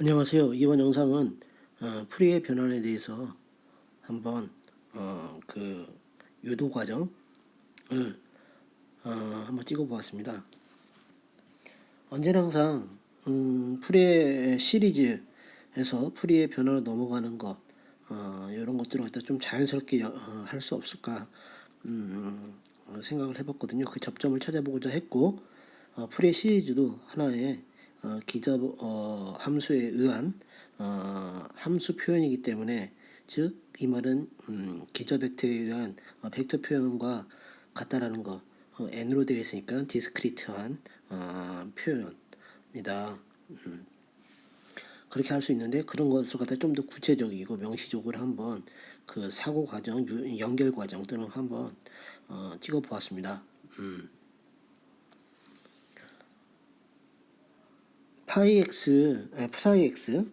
안녕하세요. 이번 영상은 프리의 변환에 대해서 한번 그 유도 과정을 한번 찍어 보았습니다. 언제나 항상 프리의 시리즈에서 프리의 변환으로 넘어가는 것 이런 것들을 갖다 좀 자연스럽게 할 수 없을까 생각을 해봤거든요. 그 접점을 찾아보고자 했고 프리의 시리즈도 하나의 함수에 의한 함수 표현이기 때문에 즉 이 말은 기저 벡터에 의한 벡터 표현과 같다라는 거 n으로 되어 있으니까 디스크리트한 표현이다. 그렇게 할 수 있는데 그런 것을 갖다 좀 더 구체적이고 명시적으로 한번 그 사고 과정, 연결 과정 등을 한번 찍어 보았습니다. 파이 x, 푸사이 x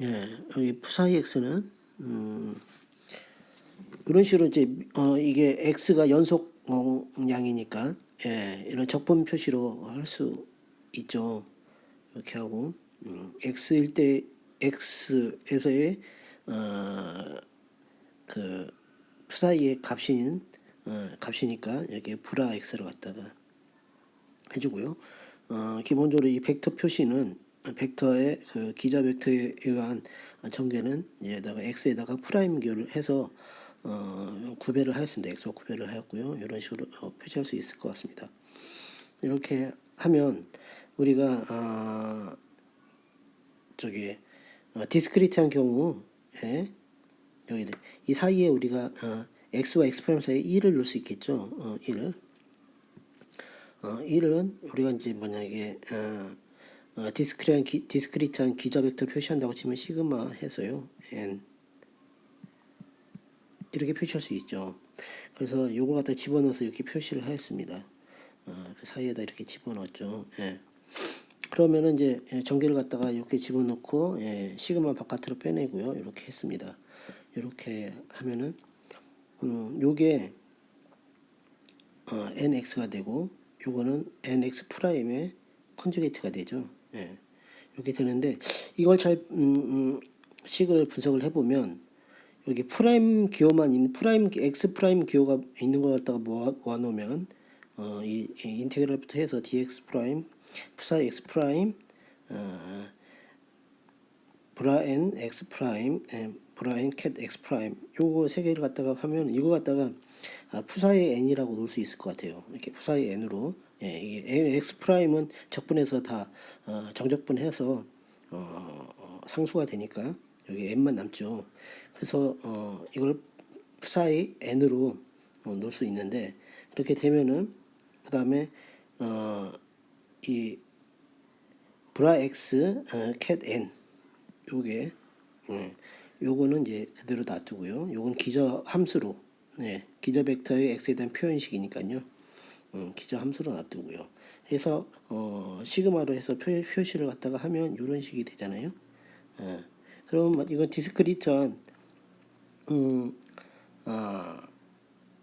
예, 여기 푸사이 x는 이런 식으로 이제 이게 x가 연속 양이니까 이런 적분 표시로 할 수 있죠. 이렇게 하고 x일 때 x에서의 그 푸사이의 값이니까 여기 브라 x를 갖다가 해주고요. 기본적으로 이 벡터 표시는 벡터의 그 기자 벡터에 의한 전개는 얘에다가 x에다가 프라임 기호를 해서 구별을 하였습니다. x와 구별을 하였고요. 이런 식으로 표시할 수 있을 것 같습니다. 이렇게 하면 우리가 저기 디스크리트한 경우에 여기 이 사이에 우리가 x와 x 프라임 사이에 1을 넣을 수 있겠죠. 1을 1은 우리가 이제 만약에 디스크리트한 기저 벡터 표시한다고 치면 시그마 해서요 n 이렇게 표시할 수 있죠. 그래서 요걸 갖다 집어넣어서 이렇게 표시를 하였습니다. 그 사이에다 이렇게 집어넣었죠. 예. 그러면은 이제 전개를 갖다가 이렇게 집어넣고 시그마 바깥으로 빼내고요. 이렇게 했습니다. 이렇게 하면은 요게 nx가 되고 요거는 nx 프라임의 컨주게이트가 되죠. 예. 이렇게 되는데 이걸 잘 식을 분석을 해보면 여기 프라임 기호만 있는 프라임 x 프라임 기호가 있는 걸 갖다가 모아놓으면 이 인테그랄부터 해서 dx 프라임 푸사이 x 프라임 브라 n x 프라임 브라 n 캣 x 프라임 요거 세 개를 갖다가 하면 이거 갖다가 푸사이 n이라고 놓을 수 있을 것 같아요. 이렇게 푸사이 n으로 이게 x 프라임은 적분해서 다 정적분해서 상수가 되니까 여기 n만 남죠. 그래서 이걸 푸사이 n으로 놓을 수 있는데 그렇게 되면은 그 다음에 이 브라 x 캣 n 요게 요거는 이제 그대로 놔두고요. 요건 기저 함수로 기저 벡터의 x에 대한 표현식이니까요. 기저 함수로 놔두고요. 해서 시그마로 해서 표시를 갖다가 하면 이런 식이 되잖아요. 그럼 이건 디스크리트한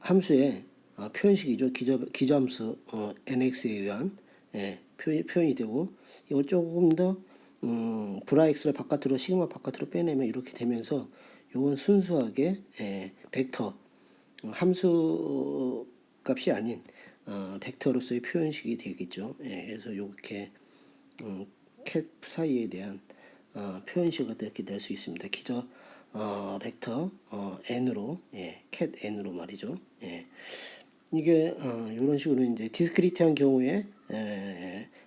함수의 표현식이죠. 기저 함수 nx에 의한 표현이 되고 이걸 조금 더 브라 x를 바깥으로 시그마 바깥으로 빼내면 이렇게 되면서 이건 순수하게 벡터 함수 값이 아닌 벡터로서의 표현식이 되겠죠. 그래서 이렇게 캣 사이에 대한 표현식을 이렇게 낼 수 있습니다. 기저 벡터 n으로 캣 n으로 말이죠. 이게 이런 식으로 이제 디스크리트한 경우에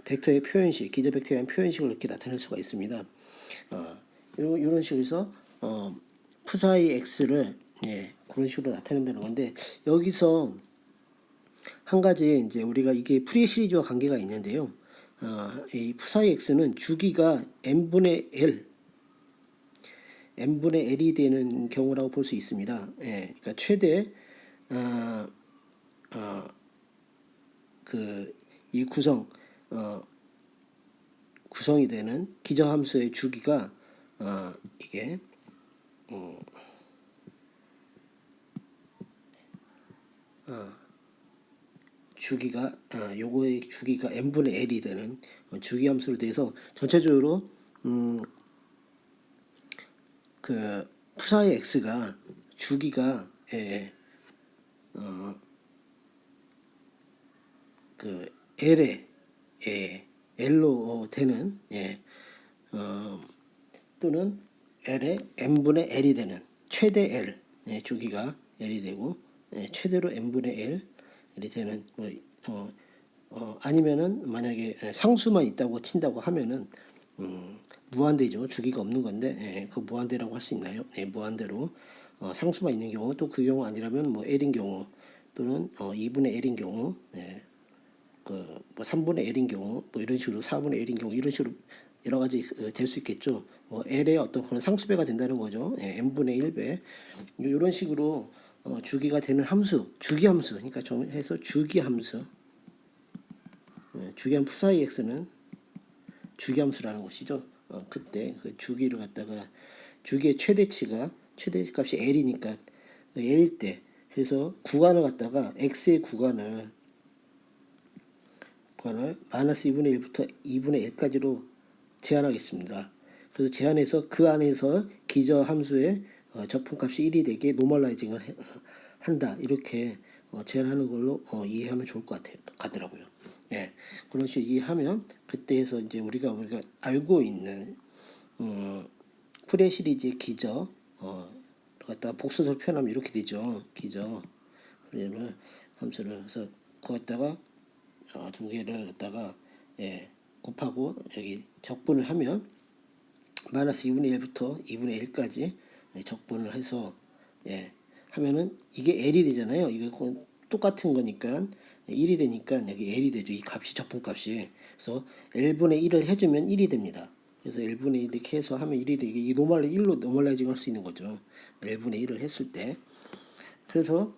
벡터의 표현식, 기저 벡터에 대한 표현식을 이렇게 나타낼 수가 있습니다. 이런 식으로 해서 푸사이 x를 그런 식으로 나타낸다는 건데 여기서 한 가지 이제 우리가 이게 프리 시리즈와 관계가 있는데요. 이 푸사이 x는 주기가 n분의 l이 되는 경우라고 볼 수 있습니다. 그러니까 최대 이 구성이 되는 기저함수의 주기가 이게 주기가 요거의 주기가 n분의 l이 되는 주기 함수로 돼서 전체적으로 그 푸사의 x가 주기가 그 l에 l로 되는 또는 l의 n분의 l이 되는 최대 l 주기가 l이 되고 최대로 n분의 l이 되는 아니면은 만약에 상수만 있다고 친다고 하면은 무한대죠. 주기가 없는 건데 그 무한대라고 할 수 있나요? 네, 무한대로 상수만 있는 경우 또 그 경우 아니라면 뭐 l인 경우 또는 2분의 l인 경우 그 뭐 3분의 l인 경우 뭐 이런 식으로 4분의 l인 경우 이런 식으로 여러 가지 될 수 있겠죠. 뭐 l의 어떤 그런 상수배가 된다는 거죠. n분의 1배 이런 식으로 주기가 되는 함수, 주기함수 그러니까 좀 해서 주기함수 주기함 푸사이 x는 주기함수라는 것이죠. 그때 그 주기를 갖다가 주기의 최대값이 l이니까 l일 때 그래서 구간을 갖다가 x의 구간을 마이너스 2분의 1부터 2분의 1까지로 제한하겠습니다. 그래서 제한해서 그 안에서 기저 함수의 적분값이 1이 되게 노멀라이징을 한다. 이렇게 제한하는 걸로 이해하면 좋을 것 같더라고요. 예. 그런 식으로 이해하면 그때에서 이제 우리가 알고 있는 푸레 시리즈의 기저 갖다가 복수로 표현하면 이렇게 되죠. 기저 그러면 함수를 해서 그거다가 두 개를 갖다가 곱하고 여기 적분을 하면 마이너스 2분의 1부터 2분의 1까지 적분을 해서 하면은 이게 l이 되잖아요. 이거 똑같은 거니까 1이 되니까 여기 l이 되죠. 이 값이 적분값이. 그래서 l분의 1을 해주면 1이 됩니다. 그래서 l분의 1 이렇게 해서 하면 1이 되게 이 노멀 1로 노멀라이징 할 수 있는 거죠. l분의 1을 했을 때. 그래서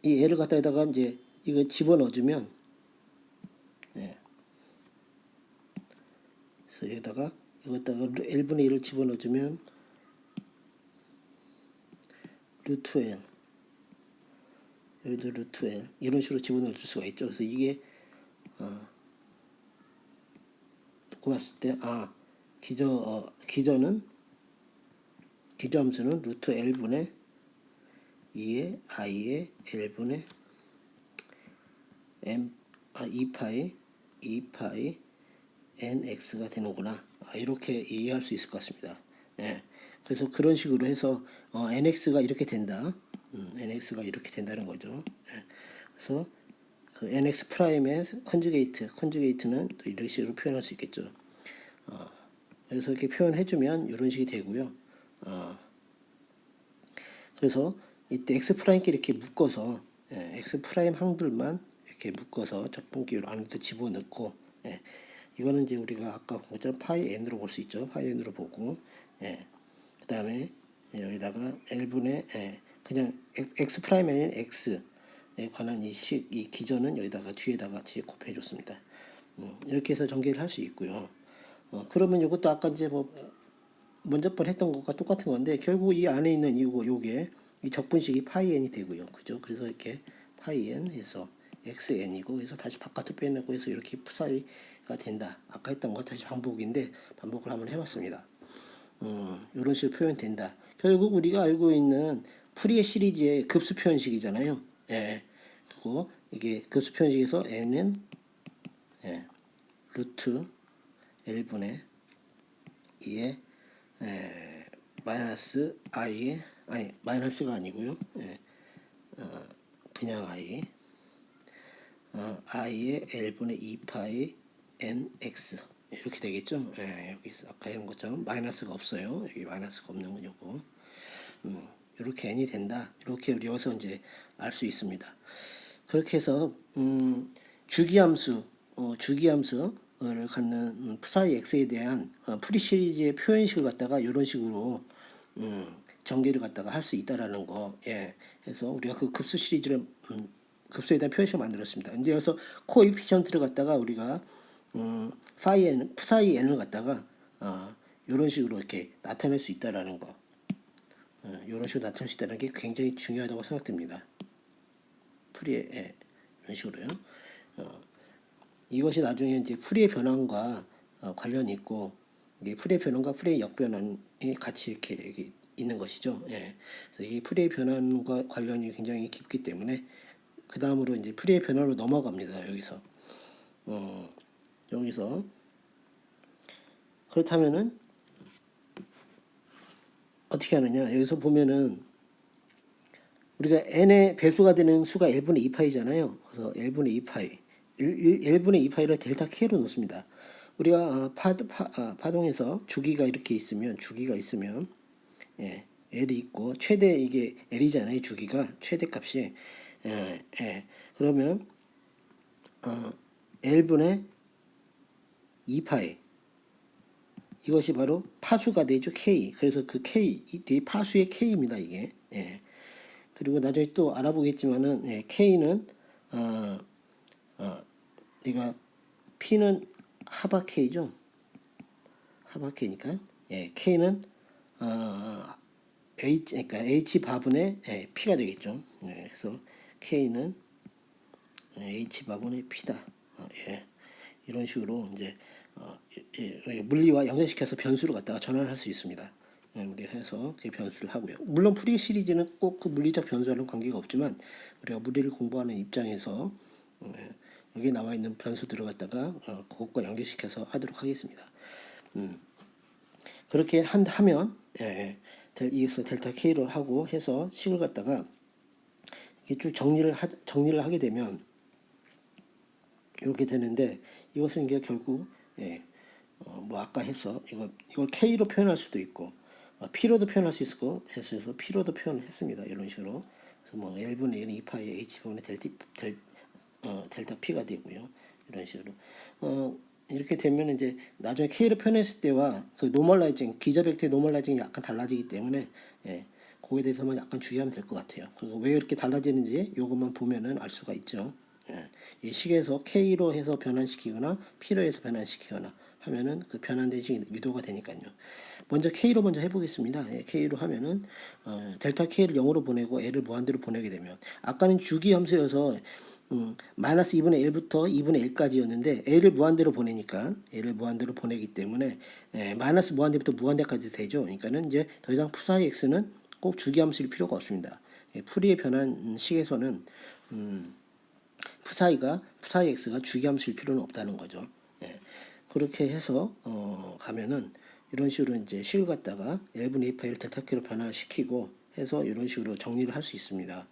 이 l을 갖다가 이제 이거 집어넣어주면 그래서 여기다가 이거다가 l분의 1을 집어넣어주면 루트 L 여기도 루트 L 이런 식으로 집어넣을 수가 있죠. 그래서 이게 놓고 봤을 때 기저함수는 루트 L분의 2의 i의 L분의 2파이 nx가 되는구나. 이렇게 이해할 수 있을 것 같습니다. 그래서 그런 식으로 해서 nx가 이렇게 된다. nx가 이렇게 된다는 거죠. 그래서 그 nx 프라임의 컨주게이트는 또 이런 식으로 표현할 수 있겠죠. 그래서 이렇게 표현해주면 이런 식이 되고요. 그래서 이때 x 프라임끼리 이렇게 묶어서 x 프라임 항들만 이렇게 묶어서 적분기로 안에도 집어넣고 이거는 이제 우리가 아까 본 것처럼 파이 n으로 볼 수 있죠. 파이 n으로 보고 그 다음에 여기다가 l분의 그냥 x 프라임 아닌 x에 관한 이 기전은 여기다가 뒤에다가 같이 곱해줬습니다. 이렇게 해서 전개를 할 수 있고요. 그러면 이것도 아까 이제 뭐 먼저 번 했던 것과 똑같은 건데 결국 이 안에 있는 요게 이 적분식이 파이 n이 되고요. 그죠? 그래서 이렇게 파이 n 해서 xn이고 해서 다시 바깥으로 빼내고 해서 이렇게 푸사이가 된다. 아까 했던 거 다시 반복을 한번 해봤습니다. 이런 식으로 표현된다. 결국 우리가 알고 있는 푸리에 시리즈의 급수 표현식이잖아요. 그리고 이게 급수 표현식에서 n은 루트 L분의 2의 마이너스 i의 마이너스가 아니고요. 그냥 i의 L분의 2파이 nx 이렇게 되겠죠. 여기서 아까 했던 것처럼 마이너스가 없어요. 여기 마이너스가 없는 건 요거. 이렇게 n이 된다. 이렇게 우리 여기서 이제 알 수 있습니다. 그렇게 해서 주기함수를 갖는 푸사이 x에 대한 프리 시리즈의 표현식을 갖다가 이런 식으로 전개를 갖다가 할 수 있다라는 거. 그래서 우리가 그 급수 시리즈를 급수에 대한 표현식을 만들었습니다. 이제 여기서 코에피션트를 갖다가 우리가 푸사이 n을 갖다가 이런 식으로 이렇게 나타낼 수 있다라는 거. 이런 식으로 나타낼 수 있다는 게 굉장히 중요하다고 생각됩니다. 프리에 이런 식으로요. 이것이 나중에 이제 풀이의 변환과 관련이 있고, 이게 풀이의 변환과 풀이의 역변환이 같이 이렇게 있는 것이죠. 예. 그래서 이 풀이의 변환과 관련이 굉장히 깊기 때문에 그 다음으로 이제 풀이의 변화로 넘어갑니다. 여기서 그렇다면은 어떻게 하느냐? 여기서 보면은 우리가 n의 배수가 되는 수가 1분의 2파이잖아요. 그래서 1분의 2파이, 1분의 2파이를 델타 K로 놓습니다. 우리가 파동에서 주기가 이렇게 있으면, 예, L이 있고, 최대 이게 L이잖아요. 주기가, 최대 값이. 그러면, L분의 2파이. 이것이 바로 파수가 되죠. K. 그래서 그 K, 이 파수의 K입니다. 이게. 예. 그리고 나중에 또 알아보겠지만은, 예, K는, 우리가 P는 하바 K죠. 하바 K니까. 예, K는, 그러니까 H 바분의 P가 되겠죠. 예, 그래서 K는 H 바분의 P다. 예, 이런 식으로 이제 물리와 연결시켜서 변수를 갖다가 전환을 할 수 있습니다. 우리가 해서 그 변수를 하고요. 물론 프리 시리즈는 꼭 그 물리적 변수와는 관계가 없지만 우리가 물리를 공부하는 입장에서 여기 나와 있는 변수들을 갖다가 그것과 연결시켜서 하도록 하겠습니다. 그렇게 하면 EX 델타 K로 하고 해서 식을 갖다가 이렇게 쭉 정리를 하게 되면 이렇게 되는데 이것은 이게 결국 뭐 아까 해서 이걸 K로 표현할 수도 있고 P로도 표현할 수 있고 해서 P로도 표현했습니다. 이런 식으로. 그래서 뭐 1분의 1 2파이 H분의 델타 P가 되고요. 이런 식으로. 이렇게 되면 이제 나중에 K를 표현했을 때와 그 노멀라이징, 기저 벡터의 노멀라이징이 약간 달라지기 때문에 거기에 대해서만 약간 주의하면 될 것 같아요. 그리고 왜 이렇게 달라지는지 이것만 보면은 알 수가 있죠. 이 식에서 K로 해서 변환시키거나 P로 해서 변환시키거나 하면은 그 변환된 식이 유도가 되니까요. 먼저 K로 먼저 해보겠습니다. K로 하면은 델타 K를 0으로 보내고 L을 무한대로 보내게 되면 아까는 주기 함수여서 마이너스 2분의 1부터 2분의 1까지였는데 L을 무한대로 보내니까 L을 무한대로 보내기 때문에 마이너스 무한대부터 무한대까지 되죠. 그러니까는 이제 더 이상 푸사이 X는 꼭 주기 함수일 필요가 없습니다. 풀이의 변환 식에서는 푸사이 X가 주기 함수일 필요는 없다는 거죠. 그렇게 해서 가면은 이런 식으로 이제 식을 갖다가 1분의 2파이를 델타 K로 변화시키고 해서 이런 식으로 정리를 할 수 있습니다.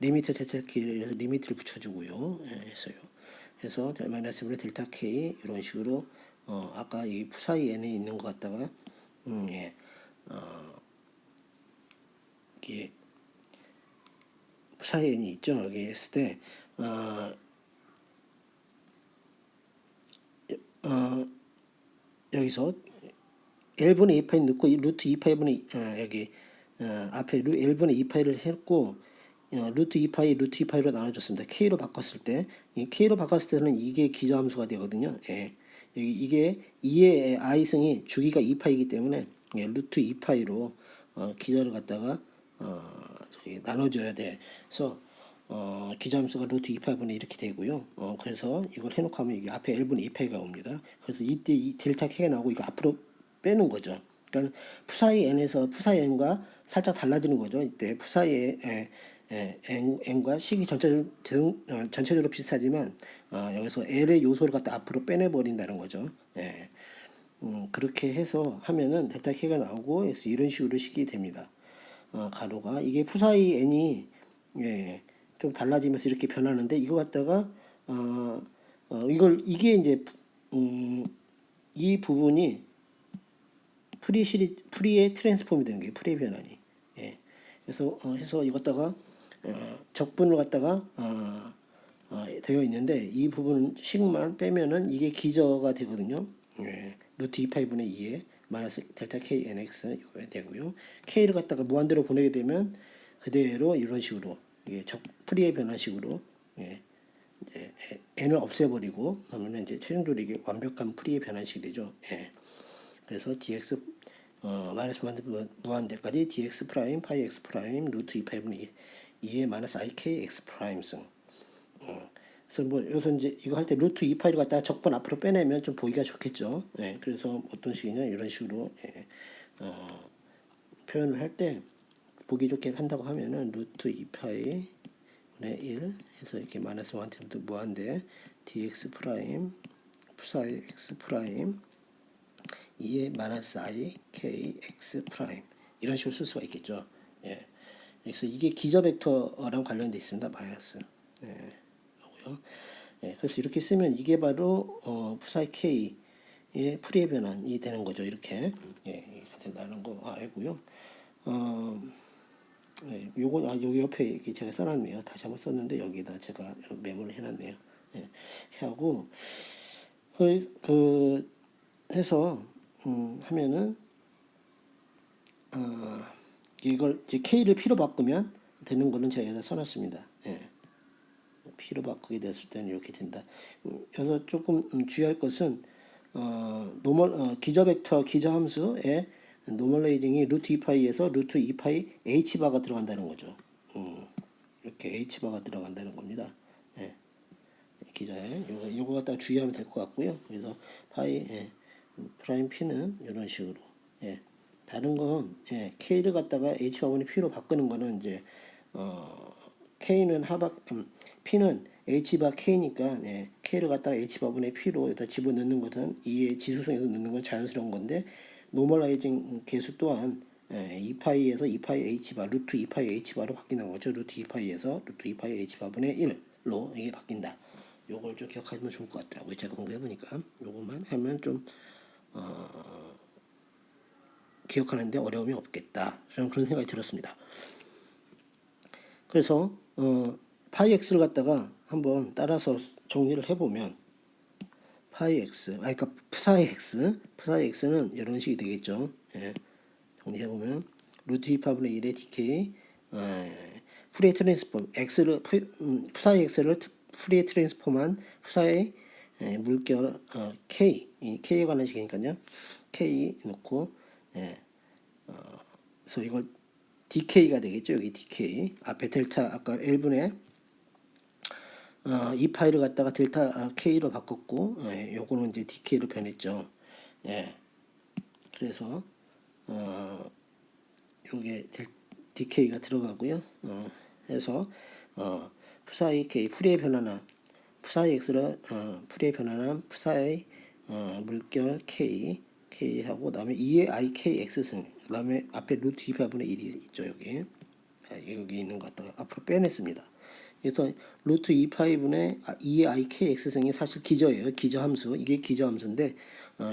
리미트 델타 K에서 리미트를 붙여주고요. 해서요. 해서 마이너스 1분의 델타 K 이런 식으로 아까 이 푸사이 n에 있는 것 갖다가 이게 푸사이 n이 있죠. 여기 했을 때 여기서 1분의 2파이 넣고 루트 2파이분의 여기 앞에 1분의 2파이를 했고 루트 2파이로 나눠줬습니다. K로 바꿨을 때 이 K로 바꿨을 때는 이게 기저함수가 되거든요. 이게 2의 i승이 주기가 2파이기 때문에 루트 2파이로 기저를 갖다가 나눠줘야 돼. 그래서 기저함수가 루트 2파이분의 이렇게 되고요. 그래서 이걸 해놓고 하면 이게 앞에 1분의 2파이가 옵니다. 그래서 이때 이 델타 K가 나오고 이거 앞으로 빼는 거죠. 그러니까 푸사이 n에서 푸사이 n과 살짝 달라지는 거죠. 이때 푸사이 n과 식이 전체적으로 비슷하지만 여기서 l의 요소를 갖다 앞으로 빼내버린다는 거죠. 그렇게 해서 하면은 델타 K가 나오고 그래서 이런 식으로 식이 됩니다. 가로가 이게 푸사이 n이 좀 달라지면서 이렇게 변하는데 이거 갖다가 이게 이제 이 부분이 프리의 트랜스폼이 되는 거예요. 프리의 변환이. 그래서 해서 이것다가 적분을 갖다가 되어 있는데 이 부분 식만 빼면은 이게 기저가 되거든요. 루트 2파이분의 2에 마이너스 델타 K NX 이거 되고요. K를 갖다가 무한대로 보내게 되면 그대로 이런 식으로 이게 프리의 변환식으로 이제 n을 없애버리고 그러면 이제 최종적으로 이게 완벽한 프리의 변환식이 되죠. 그래서 dx 마이너스 무한대까지 dx 프라임 파이 x 프라임 루트 2파이분의 2의 마이너스 ik x 프라임 승 그래서 뭐 여기서 이제 이거 할 때 루트 2파이를 갖다가 적분 앞으로 빼내면 좀 보기가 좋겠죠. 예, 그래서 어떤 식이냐 이런 식으로 표현을 할 때 보기 좋게 한다고 하면은 루트 2파이 분의 1 해서 이렇게 마이너스 1부터 무한대 dx 프라임 psi x 프라임 2의 마이너스 i k x 프라임 이런 식으로 쓸 수가 있겠죠. 예. 그래서 이게 기저 벡터랑 관련돼 있습니다. 마이너스. 예. 하고요. 예. 그래서 이렇게 쓰면 이게 바로 psi k의 풀이의 변환이 되는 거죠. 이렇게 예, 된다는 거 알고요. 네, 요건 여기 옆에 이렇게 제가 써놨네요. 다시 한번 썼는데 여기다 제가 메모를 해놨네요. 예, 하고 그 해서 하면은 이걸 이제 K를 P로 바꾸면 되는 거는 제가 여기다 써놨습니다. 예. P로 바꾸게 됐을 때는 이렇게 된다. 그래서 조금 주의할 것은 기저 벡터 기저 함수의 노멀레이징이 루트 2파이에서 루트 2파이 h바가 들어간다는 거죠. 이렇게 h바가 들어간다는 겁니다. 예. 기저에 요거 갖다가 주의하면 될 것 같고요. 그래서 파이 프라임 p는 이런 식으로. 예. 다른 건 k를 갖다가 h바분의 p로 바꾸는 거는 이제 k는 하박 p는 h바 k니까 k를 갖다가 h바분의 p로 여기다 집어넣는 것은 이의 지수성에서 넣는 건 자연스러운 건데 노멀라이징 계수 또한 2파이에서 2파이 h바 루트 2파이 h바로 바뀌는 거죠. 루트 2파이에서 루트 2파이 h바분의 1로 이게 바뀐다. 요걸 좀 기억하시면 좋을 것 같더라고요. 제가 공부해보니까 요것만 하면 좀 기억하는데 어려움이 없겠다. 저는 그런 생각이 들었습니다. 그래서 파이 x를 갖다가 한번 따라서 정리를 해보면 파이 x, 그러니까 psi x는 이런 식이 되겠죠. 예. 정리해보면 루트 2파분의 1의 dk 푸리에 트랜스폼 x를 psi x를 푸리에 트랜스폼한 psi 물결 k k에 관한 식이니까요. k 놓고 그래서 이걸 dk가 되겠죠. 여기 dk 앞에 델타 아까 1분의 2파이를 갖다가 델타 k로 바꿨고 요거는 이제 dk로 변했죠. 예. 그래서 요게 dk가 들어가고요. 해서 psi k 풀이의 변환한 psi x를 풀이의 변환한 psi 물결 k하고 그다음에 2의 ik x승 그다음에 앞에 루트 2파분의 1이 있죠. 여기 있는 것 같다가 앞으로 빼냈습니다. 그래서 루트 2파이분의 2의 ik x승이 사실 기저예요. 기저 함수. 이게 기저 함수인데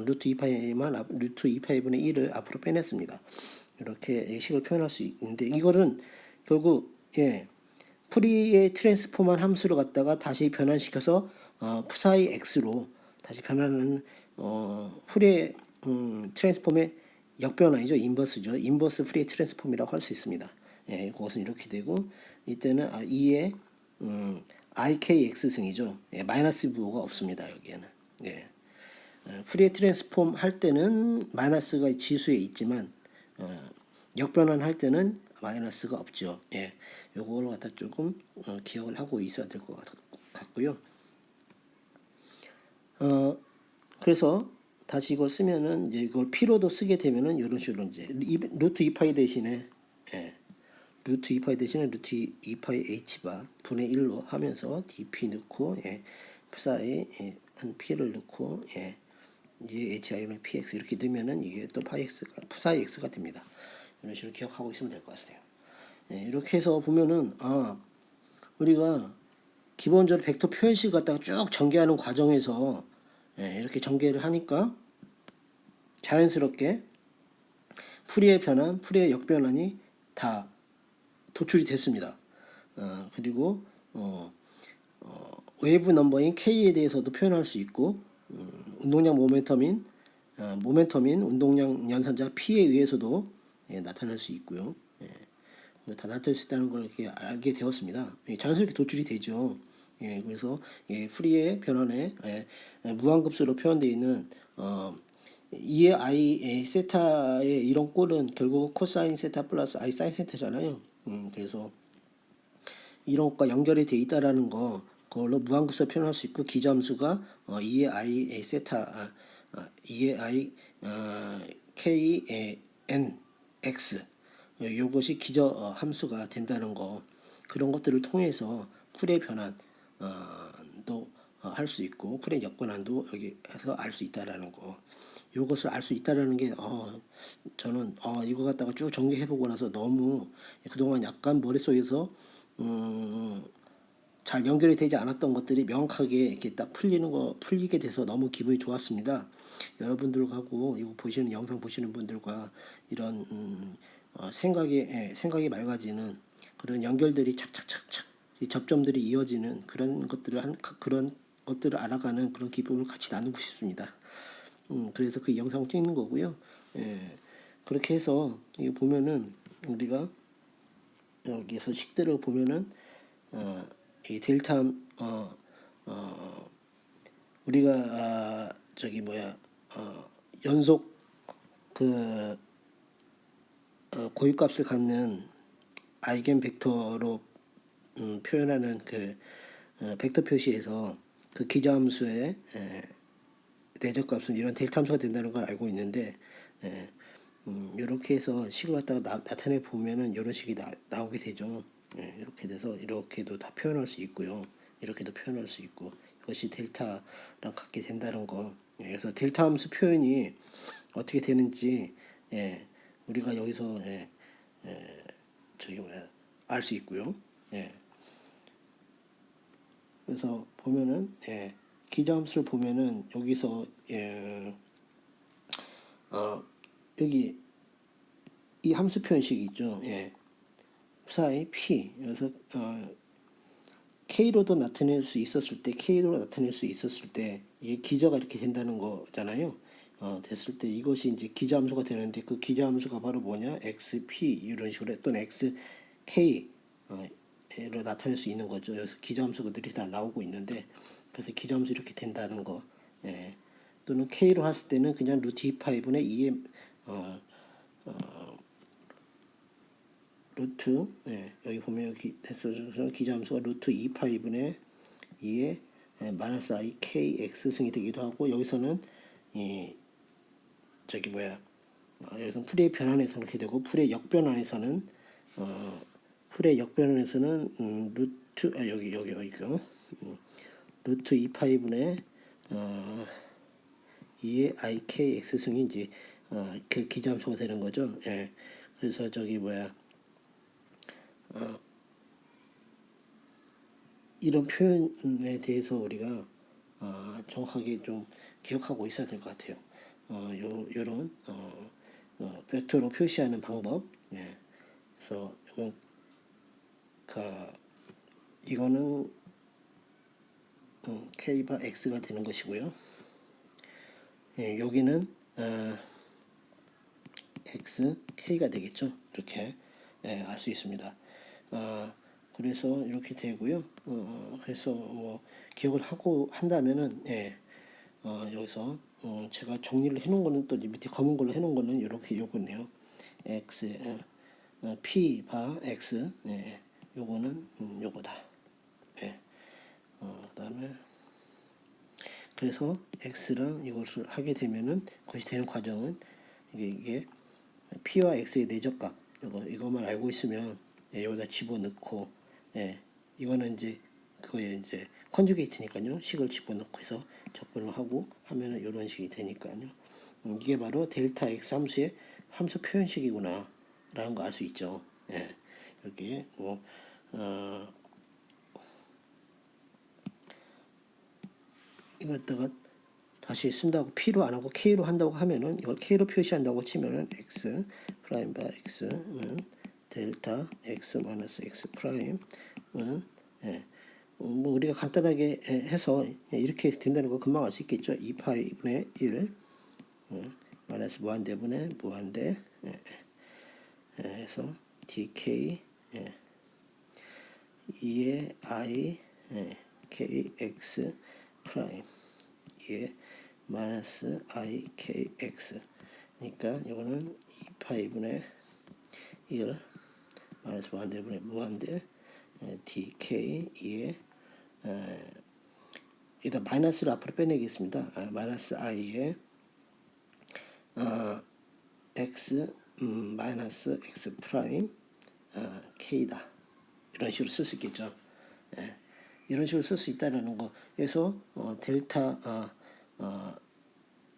루트 2파이만 루트 2파이분의 1을 앞으로 빼냈습니다. 이렇게 식을 표현할 수 있는데 이거는 결국 프리의 트랜스폼한 함수를 갖다가 다시 변환시켜서 psi x로 다시 변환하는 프리의 트랜스폼의 역변환이죠. 인버스죠. 인버스 프리의 트랜스폼이라고 할 수 있습니다. 예, 그것은 이렇게 되고 이때는 2의 ikx승이죠. 예, 마이너스 부호가 없습니다. 여기에는. 예. 프리의 트랜스폼 할 때는 마이너스가 지수에 있지만 역변환 할 때는 마이너스가 없죠. 예. 요걸 갖다 조금 기억을 하고 있어야 될 것 같고요. 그래서 다시 이거 쓰면은 이제 이걸 P로도 쓰게 되면은 이런 식으로 이제 루트 2파이 대신에 루트 2파이 대신에 루트 2파이 h바 분의 1로 하면서 dp 넣고 psi 한 p를 넣고 이 hi는 px 이렇게 되면은 이게 또 파이 x가 psi x가 됩니다. 이런 식으로 기억하고 있으면 될 것 같아요. 이렇게 해서 보면은 우리가 기본적으로 벡터 표현식 갖다가 쭉 전개하는 과정에서 이렇게 전개를 하니까 자연스럽게 풀이의 변환, 풀이의 역변환이 다 도출이 됐습니다. 그리고 웨이브 넘버인 k에 대해서도 표현할 수 있고 운동량 모멘텀인 운동량 연산자 p에 의해서도 나타날 수 있고요. 다 나타날 수 있다는 걸 이렇게 알게 되었습니다. 자연스럽게 도출이 되죠. 그래서 프리의 변환에 무한급수로 표현되어 있는 2의 i 세타의 이런 꼴은 결국 코사인 세타 플러스 i 사인 세타잖아요. 그래서 이런 것과 연결이 되어 있다라는 거 그걸로 무한급수 표현할 수 있고 기저함수가 2의 i 세타 2의 i k n x 이것이 기저 함수가 된다는 거 그런 것들을 통해서 풀의 변환도 할 수 있고 풀의 역변환도 여기에서 알 수 있다라는 거 이것을 알 수 있다라는 게 저는 이거 갖다가 쭉 정리해보고 나서 너무 그동안 약간 머릿속에서 잘 연결이 되지 않았던 것들이 명확하게 이렇게 딱 풀리게 돼서 너무 기분이 좋았습니다. 여러분들하고 이거 보시는 영상 보시는 분들과 이런 생각이 맑아지는 그런 연결들이 착착착착 접점들이 이어지는 그런 것들을 알아가는 그런 기분을 같이 나누고 싶습니다. 그래서 그 영상을 찍는 거고요. 예, 그렇게 해서 이거 보면은 우리가 여기서 식들을 보면은 이 델타 우리가 저기 뭐야 연속 그 고유값을 갖는 아이겐 벡터로 표현하는 그 벡터 표시에서 그 기저함수의 내적 값은 이런 델타 함수가 된다는 걸 알고 있는데 이렇게 해서 식을 갖다가 나타내 보면은 이런 식이 나오게 되죠. 이렇게 돼서 이렇게도 다 표현할 수 있고요. 이렇게도 표현할 수 있고 이것이 델타랑 같게 된다는 거. 그래서 델타 함수 표현이 어떻게 되는지 우리가 여기서 저기 뭐야 알 수 있고요. 그래서 보면은 기저함수를 보면은 여기서 여기 이 함수 표현식이 있죠. 사이 p 그래서 k로도 나타낼 수 있었을 때 이게 기저가 이렇게 된다는 거잖아요. 됐을 때 이것이 이제 기저함수가 되는데 그 기저함수가 바로 뭐냐 xp 이런 식으로 또는 xk 로 나타낼 수 있는 거죠. 그래서 기저함수들이 다 나오고 있는데 그래서 기저함수 이렇게 된다는 거 또는 k로 했을 때는 그냥 루트 2파이분의 2의 루트 여기 보면 여기 됐어서 기저함수가 루트 2파이분의 2의 마이너스 i kx 승이 되기도 하고 여기서는 저기 뭐야 여기서 풀의 변환에서는 이렇게 되고 풀의 역변환에서는 루트 여기고 루트 2파이분의 2의 i kx 승이 이제 그 기저함수가 되는 거죠. 그래서 저기 뭐야 이런 표현에 대해서 우리가 정확하게 좀 기억하고 있어야 될 것 같아요. 요런 벡터로 표시하는 방법. 그래서 이거는 k바 x가 되는 것이고요. 여기는 x k가 되겠죠. 이렇게 알 수 있습니다. 그래서 이렇게 되고요. 그래서 뭐 기억을 하고 한다면은 여기서 제가 정리를 해놓은 거는 또 밑에 검은 걸로 해놓은 거는 이렇게 요거네요. x p 바 x 요거는 요거다. 그다음에 그래서 x랑 이것을 하게 되면은 그것이 되는 과정은 이게 p와 x의 내적값 이거만 알고 있으면 여기다 집어넣고 이거는 이제 그거에 이제 컨주게이트니까요. 식을 집어넣고 해서 적분을 하고 하면은 이런 식이 되니까요. 이게 바로 델타 x 함수의 함수 표현식이구나 라는 거 알 수 있죠. 여기 뭐 이것다가 다시 쓴다고 p로 안 하고 k로 한다고 하면은 이걸 k로 표시한다고 치면은 x 프라임 바 x는 델타 x 마이너스 x 프라임은 뭐 우리가 간단하게 해서 이렇게 된다는 거 금방 알 수 있겠죠. 2파이분의 1 마이너스 무한대분의 무한대 해서 dk 2의 i kx 프라임 2의 마이너스 i kx 그러니까 이거는 2파이분의 1 마이너스 무한대분의 무한대 dk 2의 여기다 마이너스를 앞으로 빼내겠습니다. 마이너스 i에 x 마이너스 x 프라임 k다. 이런 식으로 쓸 수 있겠죠. 예. 이런 식으로 쓸 수 있다라는 거. 그래서 델타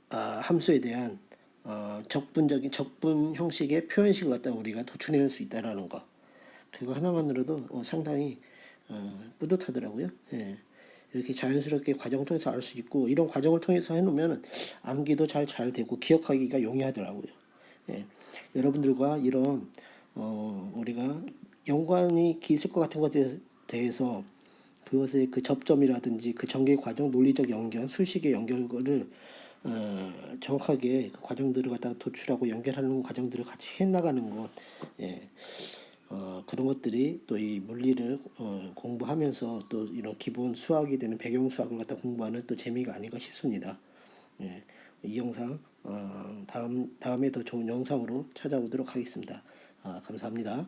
함수에 대한 적분 형식의 표현식을 갖다 우리가 도출해낼 수 있다라는 거. 그거 하나만으로도 상당히 뿌듯하더라고요. 예. 이렇게 자연스럽게 과정을 통해서 알 수 있고, 이런 과정을 통해서 해놓으면 암기도 잘 되고 기억하기가 용이하더라고요. 예. 여러분들과 이런 우리가 연관이 있을 것 같은 것에 대해서 그것의 그 접점이라든지 그 전개 과정, 논리적 연결, 수식의 연결을 정확하게 그 과정들을 갖다가 도출하고 연결하는 과정들을 같이 해나가는 것, 예. 그런 것들이 또 이 물리를 공부하면서 또 이런 기본 수학이 되는 배경 수학을 갖다 공부하는 또 재미가 아닌가 싶습니다. 예. 이 영상 다음에 더 좋은 영상으로 찾아오도록 하겠습니다. 감사합니다.